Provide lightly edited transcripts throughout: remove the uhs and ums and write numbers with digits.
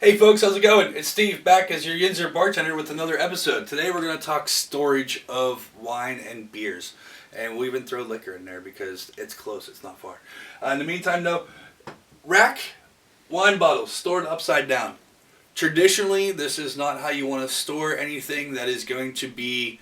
Hey folks, how's it going? It's Steve back as your Yinzer bartender with another episode. Today we're going to talk storage of wine and beers. And we'll even throw liquor in there because it's close, it's not far. In the meantime though, rack wine bottles stored upside down. Traditionally, this is not how you want to store anything that is going to be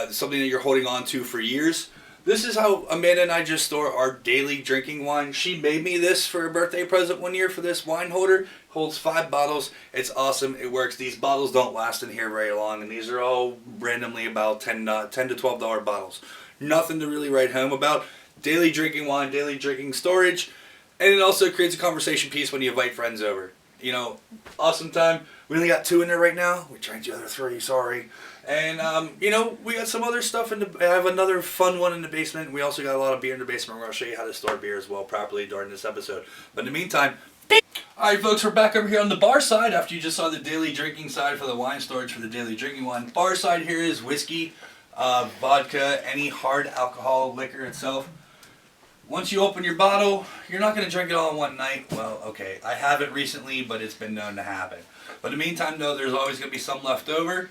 something that you're holding on to for years. This is how Amanda and I just store our daily drinking wine. She made me this for a birthday present one year for this wine holder. Holds 5 bottles. It's awesome. It works. These bottles don't last in here very long, and these are all randomly about $10 to $12 bottles. Nothing to really write home about. Daily drinking wine, daily drinking storage, and it also creates a conversation piece when you invite friends over. You know, awesome time. We only got 2 in there right now. We tried the other 3, sorry. And, we got some other stuff I have another fun one in the basement. We also got a lot of beer in the basement. We're going to show you how to store beer as well properly during this episode. But in the meantime, alright folks, we're back over here on the bar side after you just saw the daily drinking side for the wine storage for the daily drinking wine. Bar side here is whiskey, vodka, any hard alcohol, liquor itself. Once you open your bottle, you're not going to drink it all in one night. Well, okay, I haven't recently, but it's been known to happen. But in the meantime, though, there's always going to be some left over.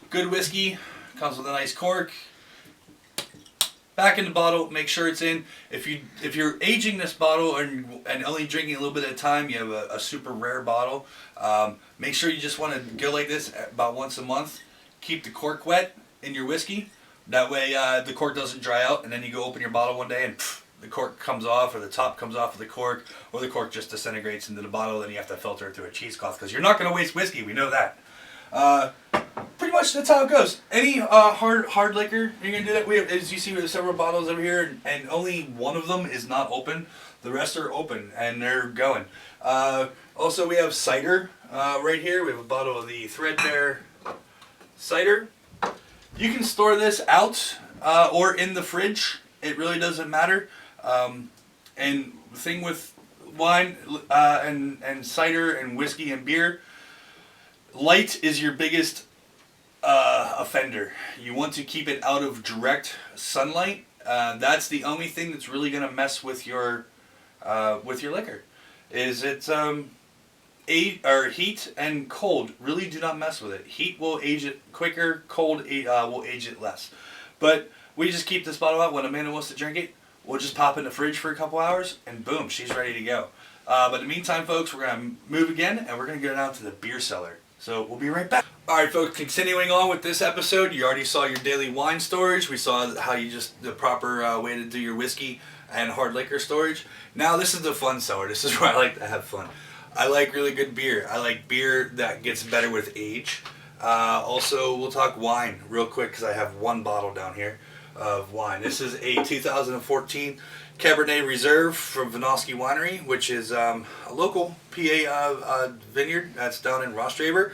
Good whiskey, comes with a nice cork. Back in the bottle, make sure it's in. If you're aging this bottle and only drinking a little bit at a time, you have a super rare bottle. Make sure you just want to go like this about once a month. Keep the cork wet in your whiskey. That way the cork doesn't dry out, and then you go open your bottle one day and the cork comes off, or the top comes off of the cork, or the cork just disintegrates into the bottle. Then you have to filter it through a cheesecloth because you're not going to waste whiskey. We know that. Pretty much that's how it goes. Any hard liquor, you're gonna do that. We have, as you see, we have several bottles over here, and only one of them is not open. The rest are open and they're going. Also, we have cider right here. We have a bottle of the Threadbare cider. You can store this out or in the fridge. It really doesn't matter. And the thing with wine and cider and whiskey and beer, light is your biggest offender. You want to keep it out of direct sunlight. That's the only thing that's really going to mess with your liquor. Is it's heat and cold really do not mess with it. Heat will age it quicker. Cold will age it less. But we just keep this bottle out when Amanda wants to drink it. We'll just pop in the fridge for a couple hours, and boom, she's ready to go. But in the meantime, folks, we're going to move again, and we're going to go down to the beer cellar. So we'll be right back. Alright folks, continuing on with this episode, you already saw your daily wine storage. We saw how the proper way to do your whiskey and hard liquor storage. Now this is the fun cellar. This is where I like to have fun. I like really good beer. I like beer that gets better with age. Also, we'll talk wine real quick because I have one bottle down here of wine. This is a 2014 Cabernet Reserve from Vinosky Winery, which is a local PA vineyard that's down in Rostraver.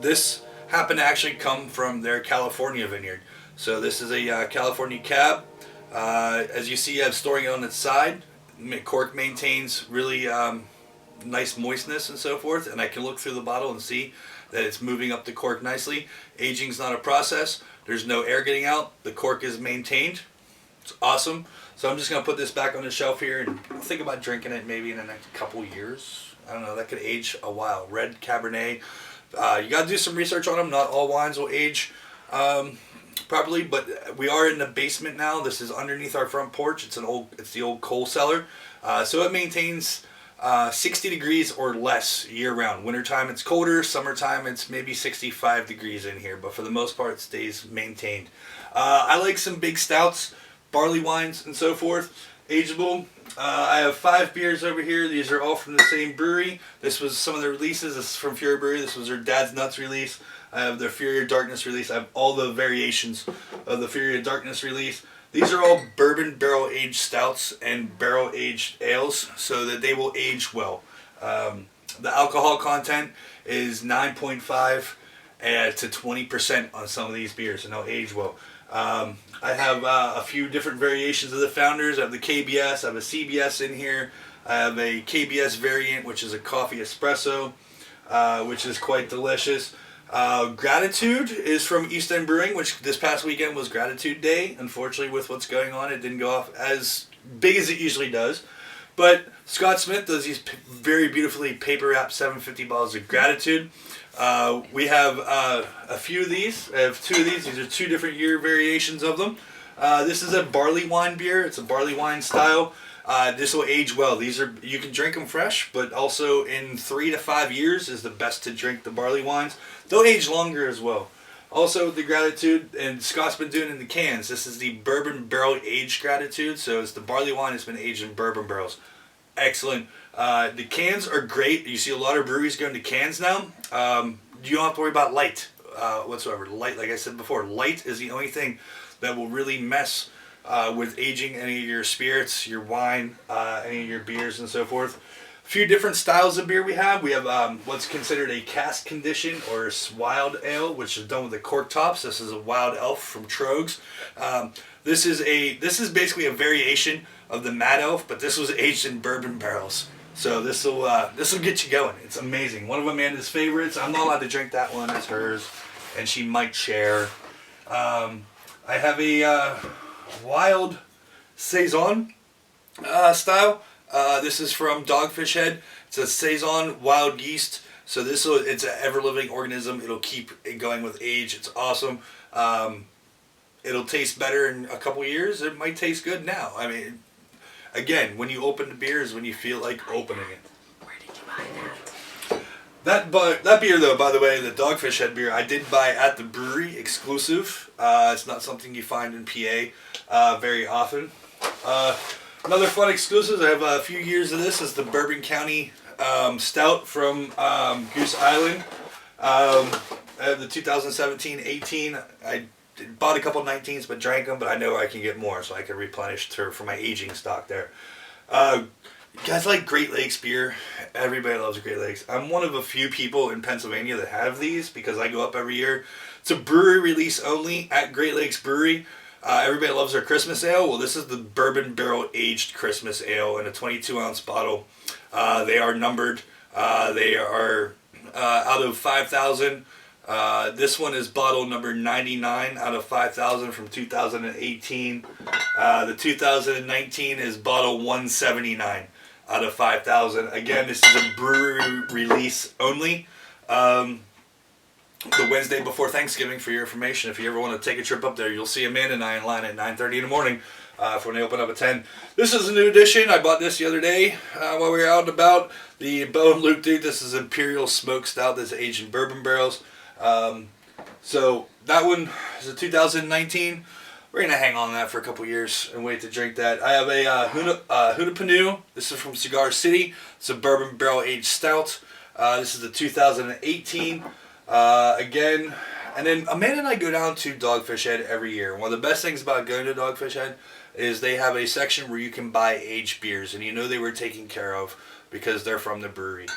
This happened to actually come from their California vineyard. So this is a California cab. As you see, I'm storing it on its side. Cork maintains really nice moistness and so forth, and I can look through the bottle and see that it's moving up the cork nicely. Aging's not a process. There's no air getting out. The cork is maintained. It's awesome. So I'm just going to put this back on the shelf here, and I'll think about drinking it maybe in the next couple years. I don't know. That could age a while. Red Cabernet. You got to do some research on them. Not all wines will age properly, but we are in the basement now. This is underneath our front porch. It's the old coal cellar. So it maintains 60 degrees or less year-round. Wintertime it's colder. Summertime it's maybe 65 degrees in here, but for the most part it stays maintained. I like some big stouts, barley wines, and so forth. Ageable. I have 5 beers over here. These are all from the same brewery. This was some of the releases. This is from Fury Brewery. This was their Dad's Nuts release. I have their Fury of Darkness release. I have all the variations of the Fury of Darkness release. These are all bourbon barrel-aged stouts and barrel-aged ales, so that they will age well. The alcohol content is 9.5 to 20% on some of these beers, and they'll age well. I have a few different variations of the Founders. I have the KBS, I have a CBS in here. I have a KBS variant, which is a coffee espresso, which is quite delicious. Gratitude is from East End Brewing, which this past weekend was Gratitude Day. Unfortunately, with what's going on, it didn't go off as big as it usually does. But Scott Smith does these very beautifully paper wrapped 750 bottles of gratitude. We have a few of these. I have two of these. These are 2 different year variations of them. This is a barley wine beer. It's a barley wine style. This will age well. These are, you can drink them fresh, but also in 3 to 5 years is the best to drink the barley wines. They'll age longer as well. Also, the gratitude, and Scott's been doing it in the cans. This is the bourbon barrel aged gratitude. So it's the barley wine that's been aged in bourbon barrels. Excellent. The cans are great. You see a lot of breweries going to cans now. You don't have to worry about light whatsoever. Light, like I said before, light is the only thing that will really mess with aging any of your spirits, your wine, any of your beers, and so forth. A few different styles of beer we have. We have what's considered a cask condition or wild ale, which is done with the cork tops. This is a wild elf from Trogs. This is basically a variation of the Mad Elf, but this was aged in bourbon barrels. So this will get you going. It's amazing. One of Amanda's favorites. I'm not allowed to drink that one. It's hers, and she might share. I have a wild saison style. This is from Dogfish Head. It's a saison wild yeast. So it's an ever-living organism. It'll keep it going with age. It's awesome. It'll taste better in a couple years. It might taste good now. I mean, again, when you open the beer is when you feel like opening it. Where did you buy that? That beer, though, by the way, the Dogfish Head beer, I did buy at the brewery, exclusive. It's not something you find in PA very often. Another fun exclusive, I have a few years of this, is the Bourbon County Stout from Goose Island. I have the 2017-18. I bought a couple 19s, but drank them, but I know I can get more, so I can replenish for my aging stock there. You guys like Great Lakes beer? Everybody loves Great Lakes. I'm one of a few people in Pennsylvania that have these because I go up every year. It's a brewery release only at Great Lakes Brewery. Everybody loves their Christmas ale. Well, this is the bourbon barrel aged Christmas ale in a 22-ounce bottle. They are numbered. They are out of 5,000. This one is bottle number 99 out of 5,000 from 2018. The 2019 is bottle 179 out of 5,000. Again, this is a brewery release only. The Wednesday before Thanksgiving, for your information. If you ever want to take a trip up there, you'll see Amanda and I in line at 9:30 in the morning for when they open up at 10. This is a new edition. I bought this the other day while we were out and about. The Bo and Luke Dude. This is Imperial Smoke Stout that's aged in bourbon barrels. So that one is a 2019. We're going to hang on that for a couple years and wait to drink that. I have a Hunapanu. This is from Cigar City. It's a bourbon barrel aged stout. This is the 2018. Again, and then Amanda and I go down to Dogfish Head every year. One of the best things about going to Dogfish Head is they have a section where you can buy aged beers, and you know they were taken care of because they're from the brewery.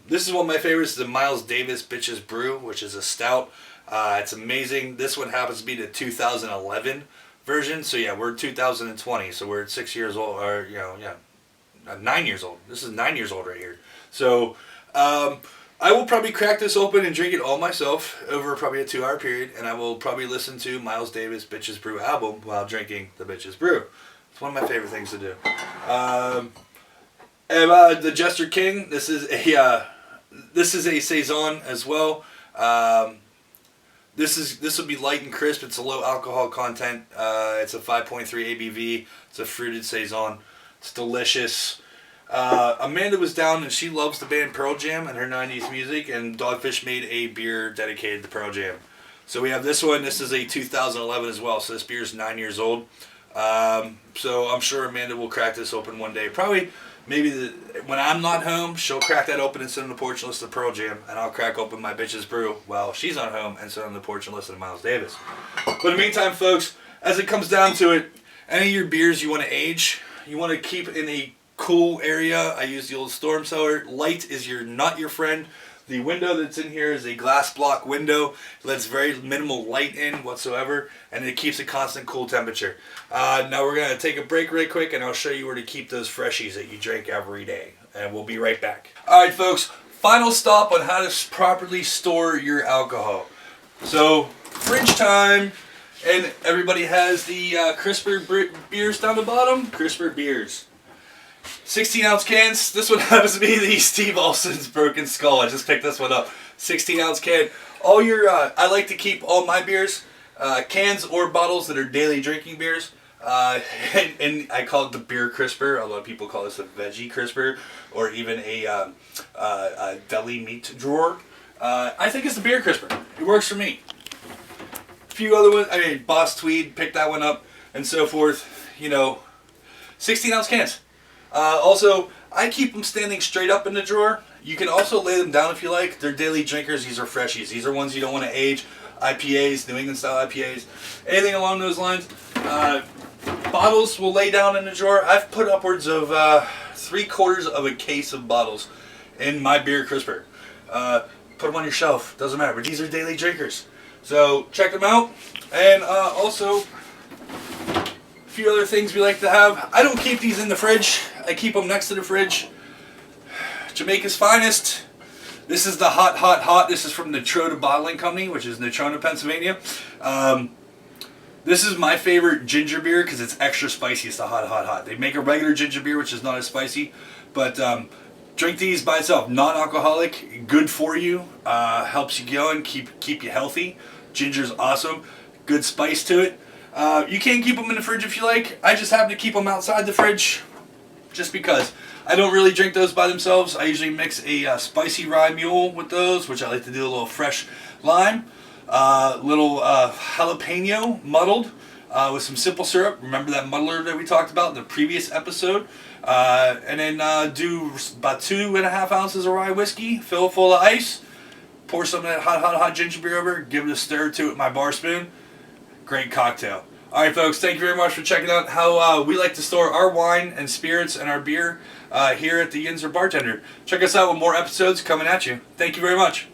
This is one of my favorites, the Miles Davis Bitches Brew, which is a stout. It's amazing. This one happens to be the 2011 version, so yeah, we're 2020, so we're 6 years old, or 9 years old. This is 9 years old right here. So, I will probably crack this open and drink it all myself over probably a 2-hour period, and I will probably listen to Miles Davis Bitches Brew album while drinking the Bitches Brew. It's one of my favorite things to do. And the Jester King. This is a saison as well. This will be light and crisp. It's a low alcohol content. It's a 5.3 ABV. It's a fruited saison. It's delicious. Amanda was down and she loves the band Pearl Jam and her 90s music, and Dogfish made a beer dedicated to Pearl Jam. So we have this one. This is a 2011 as well, so this beer is 9 years old. So I'm sure Amanda will crack this open one day. Probably, maybe when I'm not home, she'll crack that open and sit on the porch and listen to Pearl Jam, and I'll crack open my Bitches Brew while she's not home and sit on the porch and listen to Miles Davis. But in the meantime, folks, as it comes down to it, any of your beers you want to age, you want to keep in a cool area. I use the old storm cellar. Light is not your friend. The window that's in here is a glass block window. It lets very minimal light in whatsoever, and it keeps a constant cool temperature. Now we're going to take a break right quick, and I'll show you where to keep those freshies that you drink every day. And we'll be right back. Alright folks, final stop on how to properly store your alcohol. So, fridge time, and everybody has the crisper beers down the bottom. Crisper beers. 16-ounce cans. This one happens to be the Steve Olsen's Broken Skull. I just picked this one up. 16-ounce can. All your, I like to keep all my beers, cans or bottles that are daily drinking beers. And I call it the beer crisper. A lot of people call this a veggie crisper, or even a deli meat drawer. I think it's the beer crisper. It works for me. A few other ones. I mean, Boss Tweed, picked that one up, and so forth. You know, 16-ounce cans. Also, I keep them standing straight up in the drawer. You can also lay them down if you like. They're daily drinkers. These are freshies. These are ones you don't want to age. IPAs, New England style IPAs, anything along those lines. Bottles will lay down in the drawer. I've put upwards of 3/4 of a case of bottles in my beer crisper. Put them on your shelf. Doesn't matter. But these are daily drinkers. So check them out. And also, a few other things we like to have. I don't keep these in the fridge. I keep them next to the fridge. Jamaica's Finest. This is the hot, hot, hot. This is from Natrona Bottling Company, which is Natrona, Pennsylvania. This is my favorite ginger beer because it's extra spicy. It's the hot, hot, hot. They make a regular ginger beer, which is not as spicy. But drink these by itself. Non-alcoholic, good for you. Helps you going, keep you healthy. Ginger's awesome. Good spice to it. You can keep them in the fridge if you like. I just happen to keep them outside the fridge just because. I don't really drink those by themselves. I usually mix a spicy rye mule with those, which I like to do a little fresh lime, little jalapeno muddled with some simple syrup. Remember that muddler that we talked about in the previous episode? And then do about 2.5 ounces of rye whiskey, fill it full of ice, pour some of that hot, hot, hot ginger beer over, give it a stir to it with my bar spoon. Great cocktail. Alright folks, thank you very much for checking out how we like to store our wine and spirits and our beer here at the Yinzer Bartender. Check us out with more episodes coming at you. Thank you very much.